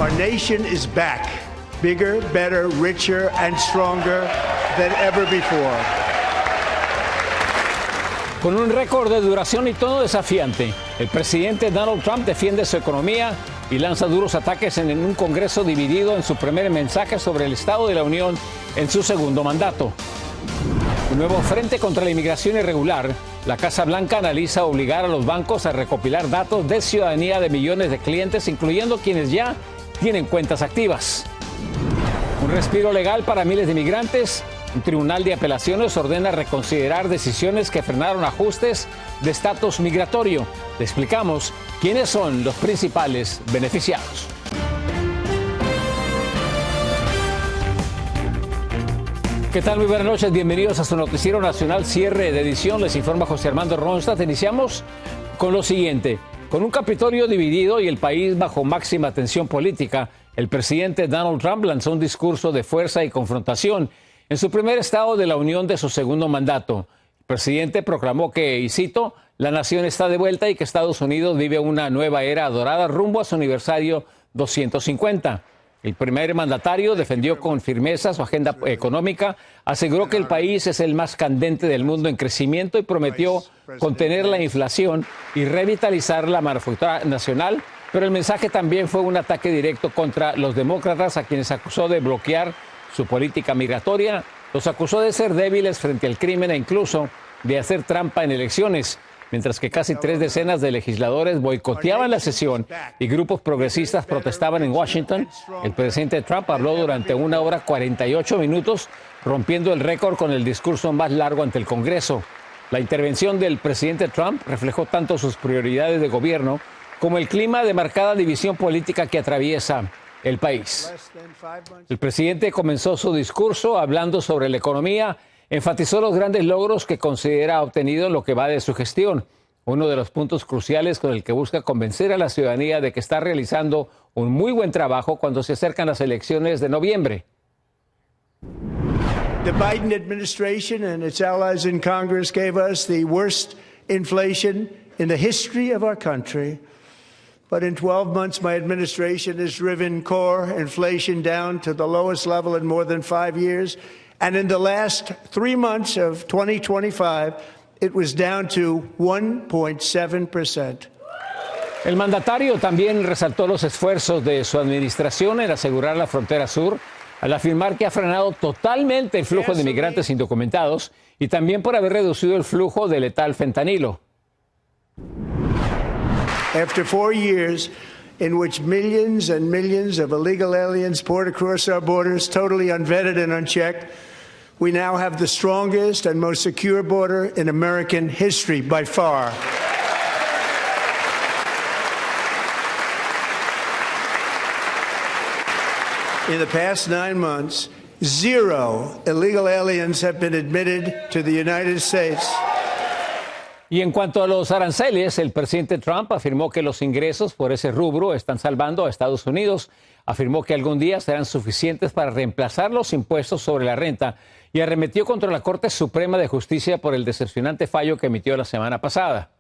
Our nation is back, bigger, better, richer, and stronger than ever before. Con un récord de duración y tono desafiante, el presidente Donald Trump defiende su economía y lanza duros ataques en un Congreso dividido en su primer mensaje sobre el Estado de la Unión en su segundo mandato. Un nuevo frente contra la inmigración irregular. La Casa Blanca analiza obligar a los bancos a recopilar datos de ciudadanía de millones de clientes, incluyendo quienes ya tienen cuentas activas. Un respiro legal para miles de migrantes. Un tribunal de apelaciones ordena reconsiderar decisiones que frenaron ajustes de estatus migratorio. Le explicamos quiénes son los principales beneficiados. ¿Qué tal? Muy buenas noches. Bienvenidos a su noticiero nacional, cierre de edición. Les informa José Armando Ronstadt. Iniciamos con lo siguiente. Con un Capitolio dividido y el país bajo máxima tensión política, el presidente Donald Trump lanzó un discurso de fuerza y confrontación en su primer Estado de la Unión de su segundo mandato. El presidente proclamó que, y cito, la nación está de vuelta y que Estados Unidos vive una nueva era dorada rumbo a su aniversario 250. El primer mandatario defendió con firmeza su agenda económica, aseguró que el país es el más candente del mundo en crecimiento y prometió contener la inflación y revitalizar la manufactura nacional, pero el mensaje también fue un ataque directo contra los demócratas, a quienes acusó de bloquear su política migratoria, los acusó de ser débiles frente al crimen e incluso de hacer trampa en elecciones. Mientras que casi 3 decenas de legisladores boicoteaban la sesión y grupos progresistas protestaban en Washington, el presidente Trump habló durante 1 hora 48 minutos, rompiendo el récord con el discurso más largo ante el Congreso. La intervención del presidente Trump reflejó tanto sus prioridades de gobierno como el clima de marcada división política que atraviesa el país. El presidente comenzó su discurso hablando sobre la economía. Enfatizó los grandes logros que considera ha obtenido en lo que va de su gestión, uno de los puntos cruciales con el que busca convencer a la ciudadanía de que está realizando un muy buen trabajo cuando se acercan las elecciones de noviembre. The Biden administration and its allies in Congress gave us the worst inflation in the history of our country. But in 12 months, my administration has driven core inflation down to the lowest level in more than 5 years. And in the last 3 months of 2025, it was down to 1.7%. El mandatario también resaltó los esfuerzos de su administración en asegurar la frontera sur, al afirmar que ha frenado totalmente el flujo de migrantes indocumentados y también por haber reducido el flujo de letal fentanilo. After 4 years in which millions and millions of illegal aliens poured across our borders, totally unvetted and unchecked, we now have the strongest and most secure border in American history by far. In the past 9 months, 0 illegal aliens have been admitted to the United States. Y en cuanto a los aranceles, el presidente Trump afirmó que los ingresos por ese rubro están salvando a Estados Unidos. Afirmó que algún día serán suficientes para reemplazar los impuestos sobre la renta y arremetió contra la Corte Suprema de Justicia por el decepcionante fallo que emitió la semana pasada.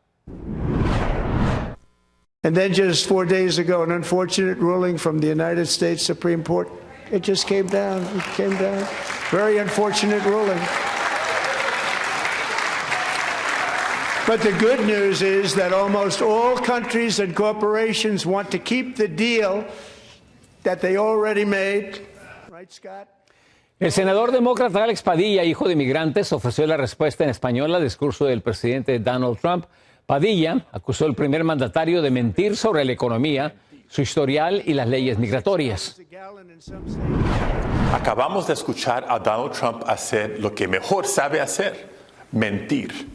And then just 4 days ago, an unfortunate ruling from the United States Supreme Court. It just came down. It came down. Very unfortunate ruling. But the good news is that almost all countries and corporations want to keep the deal that they already made. Right, Scott? El senador demócrata Alex Padilla, hijo de inmigrantes, ofreció la respuesta en español al discurso del presidente Donald Trump. Padilla acusó al primer mandatario de mentir sobre la economía, su historial y las leyes migratorias. Acabamos de escuchar a Donald Trump hacer lo que mejor sabe hacer, mentir.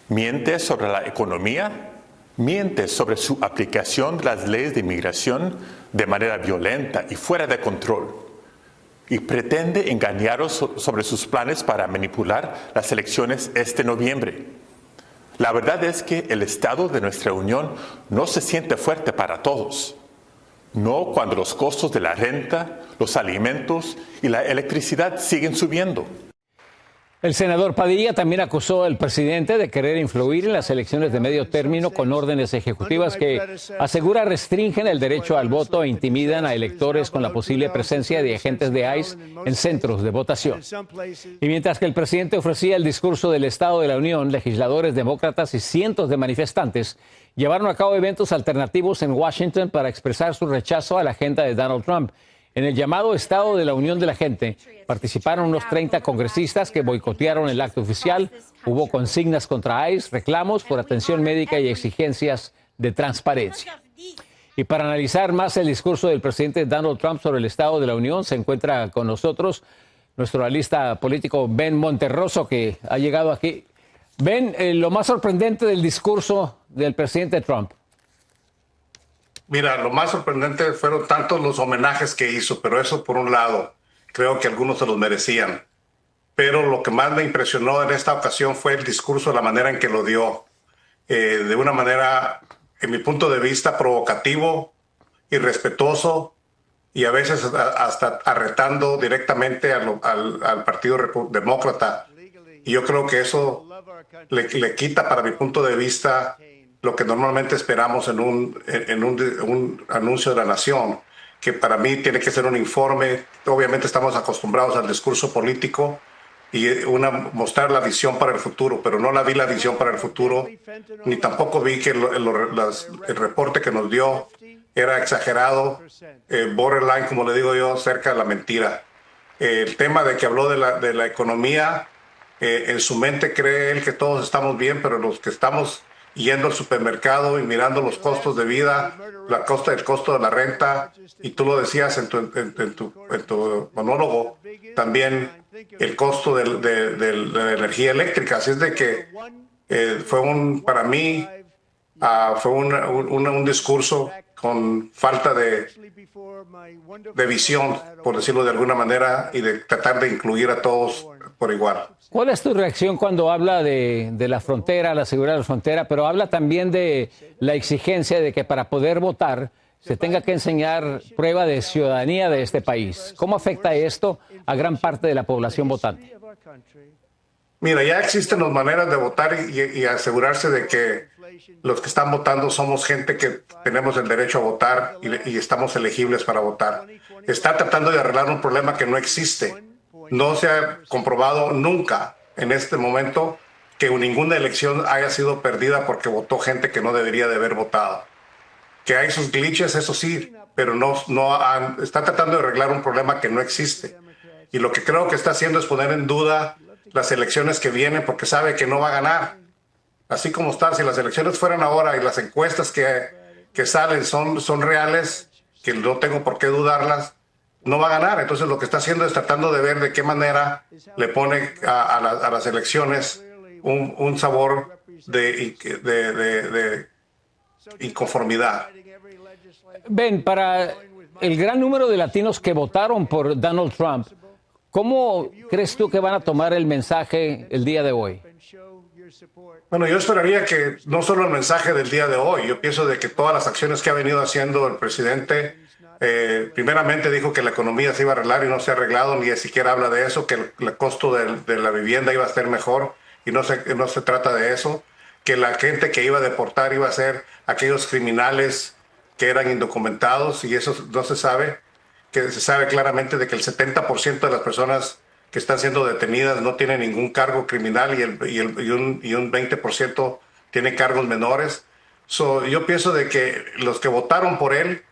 Miente sobre la economía, miente sobre su aplicación de las leyes de inmigración de manera violenta y fuera de control. Y pretende engañaros sobre sus planes para manipular las elecciones este noviembre. La verdad es que el Estado de nuestra Unión no se siente fuerte para todos. No cuando los costos de la renta, los alimentos y la electricidad siguen subiendo. El senador Padilla también acusó al presidente de querer influir en las elecciones de medio término con órdenes ejecutivas que asegura restringen el derecho al voto e intimidan a electores con la posible presencia de agentes de ICE en centros de votación. Y mientras que el presidente ofrecía el discurso del Estado de la Unión, legisladores demócratas y cientos de manifestantes llevaron a cabo eventos alternativos en Washington para expresar su rechazo a la agenda de Donald Trump. En el llamado Estado de la Unión de la Gente participaron unos 30 congresistas que boicotearon el acto oficial. Hubo consignas contra ICE, reclamos por atención médica y exigencias de transparencia. Y para analizar más el discurso del presidente Donald Trump sobre el Estado de la Unión, se encuentra con nosotros nuestro analista político Ben Monterroso, que ha llegado aquí. Ben, lo más sorprendente del discurso del presidente Trump. Mira, lo más sorprendente fueron tantos los homenajes que hizo, pero eso por un lado, creo que algunos se los merecían. Pero lo que más me impresionó en esta ocasión fue el discurso, la manera en que lo dio. De una manera, en mi punto de vista, provocativo, irrespetuoso y a veces hasta arretando directamente al Partido Demócrata. Y yo creo que eso le quita, para mi punto de vista, lo que normalmente esperamos en un anuncio de la nación, que para mí tiene que ser un informe. Obviamente estamos acostumbrados al discurso político y mostrar la visión para el futuro, pero no la vi la visión para el futuro, ni tampoco vi que el reporte que nos dio era exagerado, borderline, como le digo yo, cerca de la mentira. El tema de que habló de la economía, en su mente cree él que todos estamos bien, pero los que estamos yendo al supermercado y mirando los costos de vida, el costo de la renta, y tú lo decías en tu monólogo, también el costo de la energía eléctrica. Así es de que para mí fue un discurso con falta de visión, por decirlo de alguna manera, y de tratar de incluir a todos por igual. ¿Cuál es tu reacción cuando habla de la frontera, la seguridad de la frontera, pero habla también de la exigencia de que para poder votar se tenga que enseñar prueba de ciudadanía de este país? ¿Cómo afecta esto a gran parte de la población votante? Mira, ya existen las maneras de votar y asegurarse de que los que están votando somos gente que tenemos el derecho a votar y estamos elegibles para votar. Está tratando de arreglar un problema que no existe. No se ha comprobado nunca en este momento que ninguna elección haya sido perdida porque votó gente que no debería de haber votado. Que hay sus glitches, eso sí, pero está tratando de arreglar un problema que no existe. Y lo que creo que está haciendo es poner en duda las elecciones que vienen porque sabe que no va a ganar. Así como está, si las elecciones fueran ahora y las encuestas que salen son reales, que no tengo por qué dudarlas, no va a ganar. Entonces lo que está haciendo es tratando de ver de qué manera le pone a las elecciones un sabor de inconformidad. Ben, para el gran número de latinos que votaron por Donald Trump, ¿cómo crees tú que van a tomar el mensaje el día de hoy? Bueno, yo esperaría que no solo el mensaje del día de hoy, yo pienso de que todas las acciones que ha venido haciendo el presidente, primeramente dijo que la economía se iba a arreglar y no se ha arreglado, ni siquiera habla de eso, que el costo de la vivienda iba a ser mejor y no se trata de eso, que la gente que iba a deportar iba a ser aquellos criminales que eran indocumentados y eso no se sabe, que se sabe claramente de que el 70% de las personas que están siendo detenidas no tienen ningún cargo criminal y un 20% tienen cargos menores. Yo pienso de que los que votaron por él,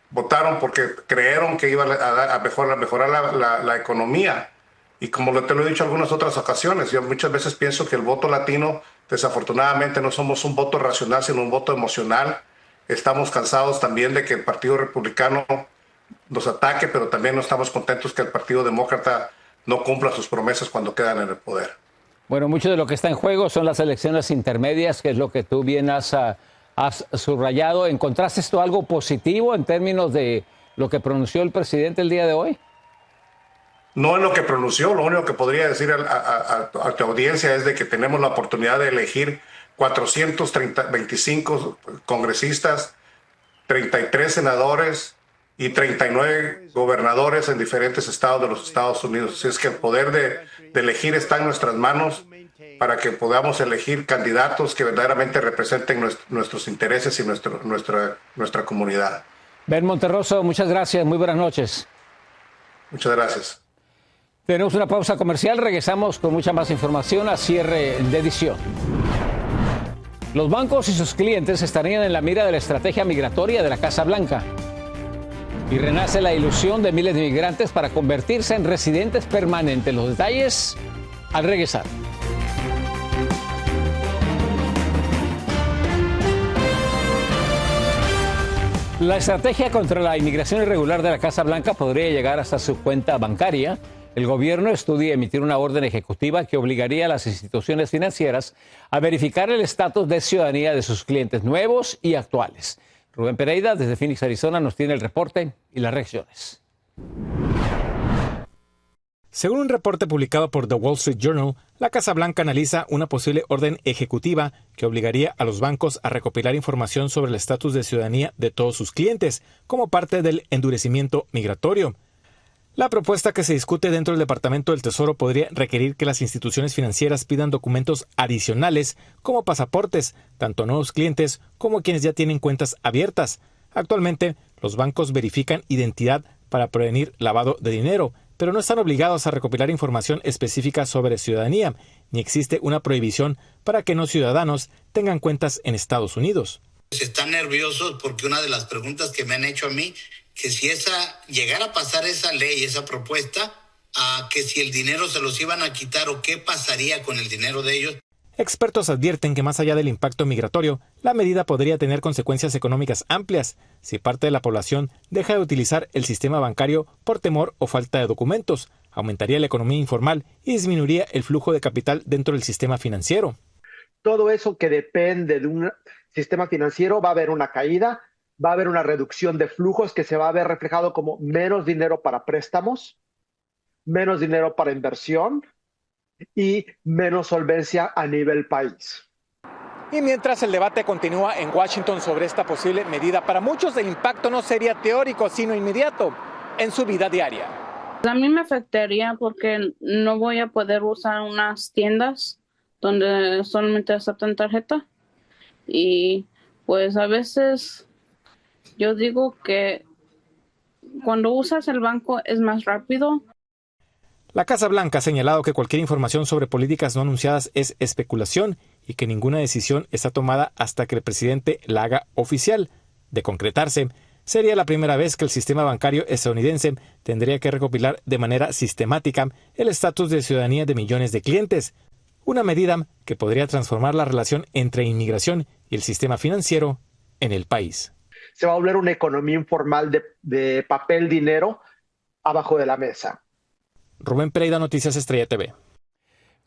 votaron porque creyeron que iba a mejorar la economía. Y como te lo he dicho en algunas otras ocasiones, yo muchas veces pienso que el voto latino, desafortunadamente, no somos un voto racional, sino un voto emocional. Estamos cansados también de que el Partido Republicano nos ataque, pero también no estamos contentos que el Partido Demócrata no cumpla sus promesas cuando quedan en el poder. Bueno, mucho de lo que está en juego son las elecciones intermedias, que es lo que tú bien has subrayado. ¿Encontraste esto algo positivo en términos de lo que pronunció el presidente el día de hoy? No en lo que pronunció, lo único que podría decir a tu audiencia es de que tenemos la oportunidad de elegir 425 congresistas, 33 senadores y 39 gobernadores en diferentes estados de los Estados Unidos. Así es que el poder de elegir está en nuestras manos para que podamos elegir candidatos que verdaderamente representen nuestros intereses y nuestra comunidad. Ben Monterroso, muchas gracias, muy buenas noches. Muchas gracias. Tenemos una pausa comercial, regresamos con mucha más información a cierre de edición. Los bancos y sus clientes estarían en la mira de la estrategia migratoria de la Casa Blanca. Y renace la ilusión de miles de migrantes para convertirse en residentes permanentes. Los detalles al regresar. La estrategia contra la inmigración irregular de la Casa Blanca podría llegar hasta su cuenta bancaria. El gobierno estudia emitir una orden ejecutiva que obligaría a las instituciones financieras a verificar el estatus de ciudadanía de sus clientes nuevos y actuales. Rubén Pereira, desde Phoenix, Arizona, nos tiene el reporte y las reacciones. Según un reporte publicado por The Wall Street Journal, la Casa Blanca analiza una posible orden ejecutiva que obligaría a los bancos a recopilar información sobre el estatus de ciudadanía de todos sus clientes, como parte del endurecimiento migratorio. La propuesta que se discute dentro del Departamento del Tesoro podría requerir que las instituciones financieras pidan documentos adicionales como pasaportes, tanto a nuevos clientes como a quienes ya tienen cuentas abiertas. Actualmente, los bancos verifican identidad para prevenir lavado de dinero, pero no están obligados a recopilar información específica sobre ciudadanía, ni existe una prohibición para que no ciudadanos tengan cuentas en Estados Unidos. Están nerviosos porque una de las preguntas que me han hecho a mí, que si llegara a pasar esa ley, esa propuesta, que si el dinero se los iban a quitar o qué pasaría con el dinero de ellos. Expertos advierten que más allá del impacto migratorio, la medida podría tener consecuencias económicas amplias si parte de la población deja de utilizar el sistema bancario por temor o falta de documentos, aumentaría la economía informal y disminuiría el flujo de capital dentro del sistema financiero. Todo eso que depende de un sistema financiero va a haber una caída, va a haber una reducción de flujos que se va a ver reflejado como menos dinero para préstamos, menos dinero para inversión y menos solvencia a nivel país. Y mientras el debate continúa en Washington sobre esta posible medida, para muchos el impacto no sería teórico, sino inmediato en su vida diaria. A mí me afectaría porque no voy a poder usar unas tiendas donde solamente aceptan tarjeta. Y pues a veces yo digo que cuando usas el banco es más rápido. La Casa Blanca ha señalado que cualquier información sobre políticas no anunciadas es especulación y que ninguna decisión está tomada hasta que el presidente la haga oficial. De concretarse, sería la primera vez que el sistema bancario estadounidense tendría que recopilar de manera sistemática el estatus de ciudadanía de millones de clientes, una medida que podría transformar la relación entre inmigración y el sistema financiero en el país. Se va a volver una economía informal de papel, dinero, abajo de la mesa. Rubén Pereira, Noticias Estrella TV.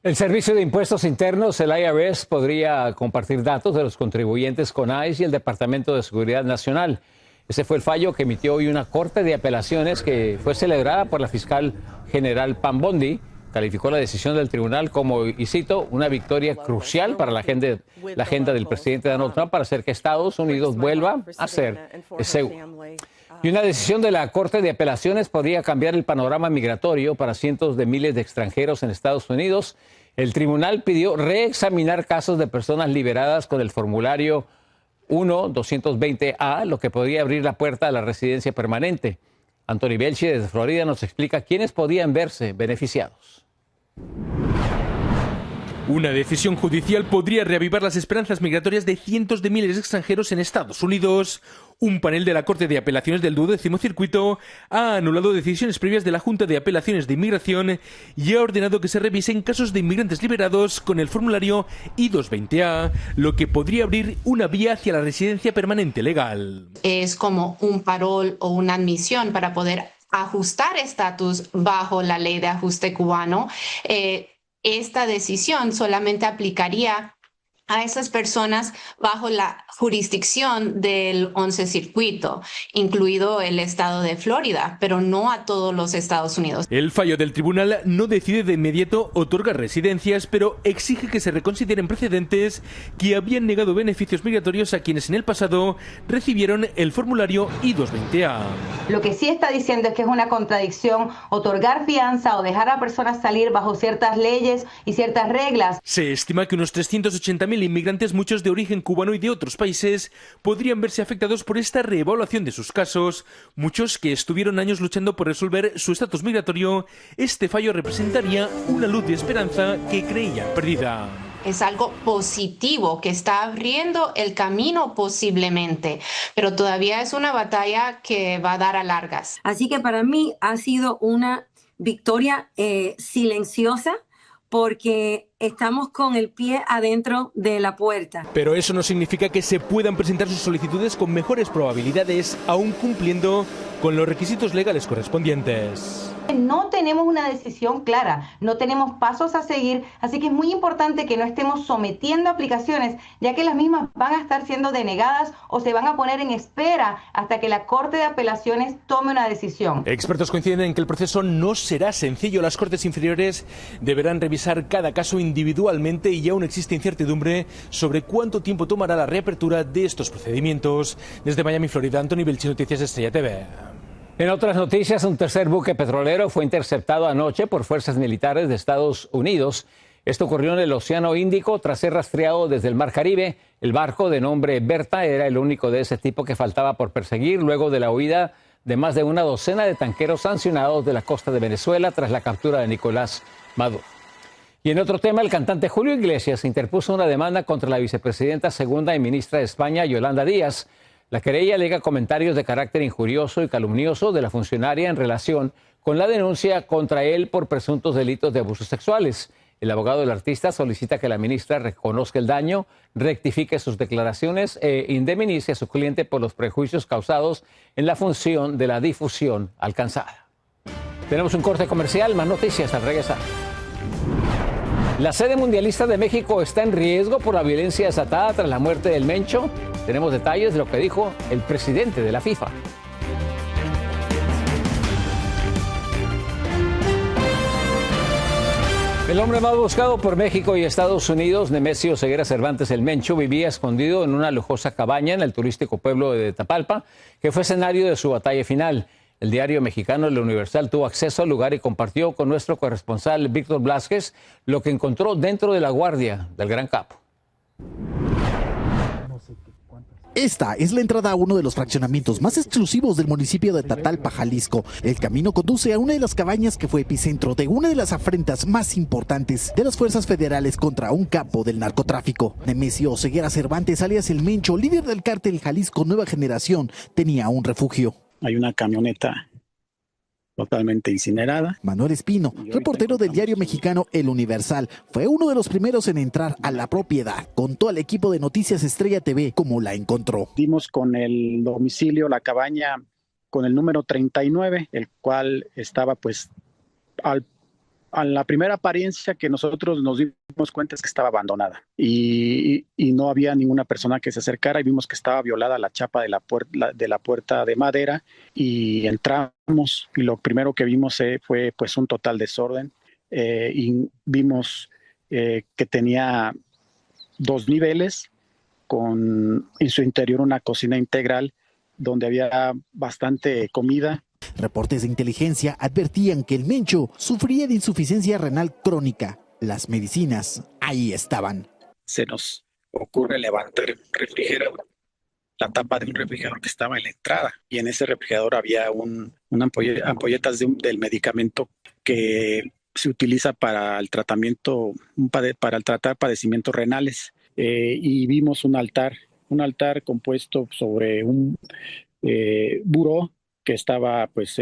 El Servicio de Impuestos Internos, el IRS, podría compartir datos de los contribuyentes con ICE y el Departamento de Seguridad Nacional. Ese fue el fallo que emitió hoy una corte de apelaciones que fue celebrada por la fiscal general Pam Bondi. Calificó la decisión del tribunal como, y cito, una victoria crucial para la agenda del presidente Donald Trump para hacer que Estados Unidos vuelva a ser seguro. Y una decisión de la Corte de Apelaciones podría cambiar el panorama migratorio para cientos de miles de extranjeros en Estados Unidos. El tribunal pidió reexaminar casos de personas liberadas con el formulario 1-220A, lo que podría abrir la puerta a la residencia permanente. Anthony Belchi, desde Florida, nos explica quiénes podían verse beneficiados. Una decisión judicial podría reavivar las esperanzas migratorias de cientos de miles de extranjeros en Estados Unidos. Un panel de la Corte de Apelaciones del 12º Circuito ha anulado decisiones previas de la Junta de Apelaciones de Inmigración y ha ordenado que se revisen casos de inmigrantes liberados con el formulario I-220A, lo que podría abrir una vía hacia la residencia permanente legal. Es como un parol o una admisión para poder ajustar estatus bajo la ley de ajuste cubano. Esta decisión solamente aplicaría a esas personas bajo la jurisdicción del 11 Circuito, incluido el estado de Florida, pero no a todos los Estados Unidos. El fallo del tribunal no decide de inmediato otorgar residencias, pero exige que se reconsideren precedentes que habían negado beneficios migratorios a quienes en el pasado recibieron el formulario I-220A. Lo que sí está diciendo es que es una contradicción otorgar fianza o dejar a personas salir bajo ciertas leyes y ciertas reglas. Se estima que unos 380.000 inmigrantes, muchos de origen cubano y de otros países, podrían verse afectados por esta reevaluación de sus casos. Muchos que estuvieron años luchando por resolver su estatus migratorio, este fallo representaría una luz de esperanza que creían perdida. Es algo positivo que está abriendo el camino posiblemente, pero todavía es una batalla que va a dar a largas. Así que para mí ha sido una victoria silenciosa, porque estamos con el pie adentro de la puerta. Pero eso no significa que se puedan presentar sus solicitudes con mejores probabilidades, aún cumpliendo con los requisitos legales correspondientes. No tenemos una decisión clara, no tenemos pasos a seguir, así que es muy importante que no estemos sometiendo aplicaciones, ya que las mismas van a estar siendo denegadas o se van a poner en espera hasta que la Corte de Apelaciones tome una decisión. Expertos coinciden en que el proceso no será sencillo. Las Cortes inferiores deberán revisar cada caso individualmente y aún existe incertidumbre sobre cuánto tiempo tomará la reapertura de estos procedimientos. Desde Miami, Florida, Anthony Belchi, Noticias Estrella TV. En otras noticias, un tercer buque petrolero fue interceptado anoche por fuerzas militares de Estados Unidos. Esto ocurrió en el Océano Índico tras ser rastreado desde el Mar Caribe. El barco de nombre Berta era el único de ese tipo que faltaba por perseguir luego de la huida de más de una docena de tanqueros sancionados de la costa de Venezuela tras la captura de Nicolás Maduro. Y en otro tema, el cantante Julio Iglesias interpuso una demanda contra la vicepresidenta segunda y ministra de España, Yolanda Díaz. La querella alega comentarios de carácter injurioso y calumnioso de la funcionaria en relación con la denuncia contra él por presuntos delitos de abusos sexuales. El abogado del artista solicita que la ministra reconozca el daño, rectifique sus declaraciones e indemnice a su cliente por los prejuicios causados en la función de la difusión alcanzada. Tenemos un corte comercial, más noticias al regresar. La sede mundialista de México está en riesgo por la violencia desatada tras la muerte del Mencho. Tenemos detalles de lo que dijo el presidente de la FIFA. El hombre más buscado por México y Estados Unidos, Nemesio Ceguera Cervantes el Mencho, vivía escondido en una lujosa cabaña en el turístico pueblo de Tapalpa, que fue escenario de su batalla final. El diario mexicano El Universal tuvo acceso al lugar y compartió con nuestro corresponsal Víctor Blázquez lo que encontró dentro de la guardia del Gran Capo. Esta es la entrada a uno de los fraccionamientos más exclusivos del municipio de Tatalpa, Jalisco. El camino conduce a una de las cabañas que fue epicentro de una de las afrentas más importantes de las fuerzas federales contra un capo del narcotráfico. Nemesio Ceguera Cervantes, alias El Mencho, líder del cártel Jalisco Nueva Generación, tenía un refugio. Hay una camioneta totalmente incinerada. Manuel Espino, reportero del diario mexicano El Universal, fue uno de los primeros en entrar a la propiedad. Contó al equipo de Noticias Estrella TV cómo la encontró. Dimos con el domicilio, la cabaña, con el número 39, el cual estaba pues a la primera apariencia que nosotros nos dimos cuenta es que estaba abandonada y no había ninguna persona que se acercara y vimos que estaba violada la chapa de la puerta de madera y entramos y lo primero que vimos fue pues un total desorden y vimos que tenía 2 niveles con en su interior una cocina integral donde había bastante comida. Reportes de inteligencia advertían que el Mencho sufría de insuficiencia renal crónica. Las medicinas ahí estaban. Se nos ocurre levantar el refrigerador, la tapa de un refrigerador que estaba en la entrada, y en ese refrigerador había ampolletas del medicamento que se utiliza para el tratamiento, para tratar padecimientos renales, y vimos un altar compuesto sobre un buró que estaba pues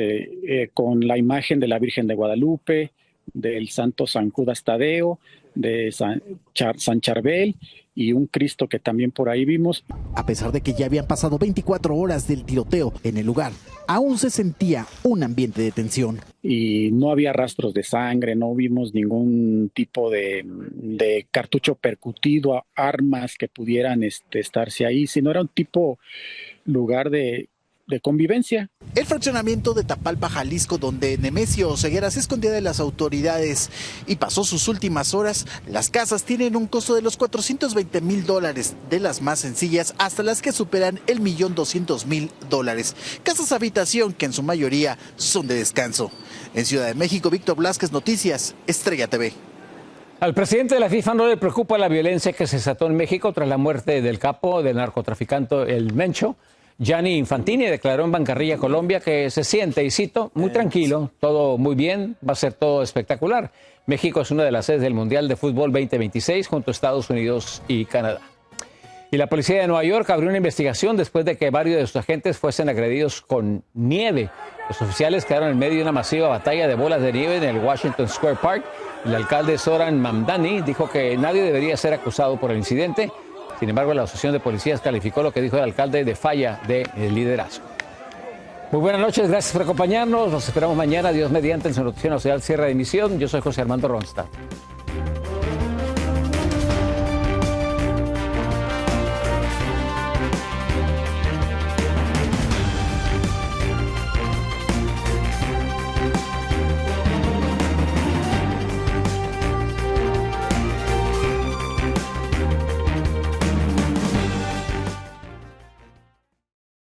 con la imagen de la Virgen de Guadalupe, del santo San Judas Tadeo, de San Charbel y un Cristo que también por ahí vimos. A pesar de que ya habían pasado 24 horas del tiroteo en el lugar, aún se sentía un ambiente de tensión. Y no había rastros de sangre, no vimos ningún tipo de cartucho percutido, armas que pudieran estarse ahí, sino era un tipo lugar de convivencia. El fraccionamiento de Tapalpa, Jalisco, donde Nemesio Oseguera se escondía de las autoridades y pasó sus últimas horas, las casas tienen un costo de los $420,000, de las más sencillas hasta las que superan el $1,200,000. Casas habitación que en su mayoría son de descanso. En Ciudad de México, Víctor Blasquez, Noticias, Estrella TV. Al presidente de la FIFA no le preocupa la violencia que se desató en México tras la muerte del capo del narcotraficante El Mencho. Gianni Infantini declaró en Bancarrilla, Colombia, que se siente, y cito, muy tranquilo, todo muy bien, va a ser todo espectacular. México es una de las sedes del Mundial de Fútbol 2026 junto a Estados Unidos y Canadá. Y la policía de Nueva York abrió una investigación después de que varios de sus agentes fuesen agredidos con nieve. Los oficiales quedaron en medio de una masiva batalla de bolas de nieve en el Washington Square Park. El alcalde Zoran Mamdani dijo que nadie debería ser acusado por el incidente. Sin embargo, la Asociación de Policías calificó lo que dijo el alcalde de falla de liderazgo. Muy buenas noches, gracias por acompañarnos. Nos esperamos mañana, Dios mediante, en su Noticiero Nacional Cierre de Emisión. Yo soy José Armando Ronstadt.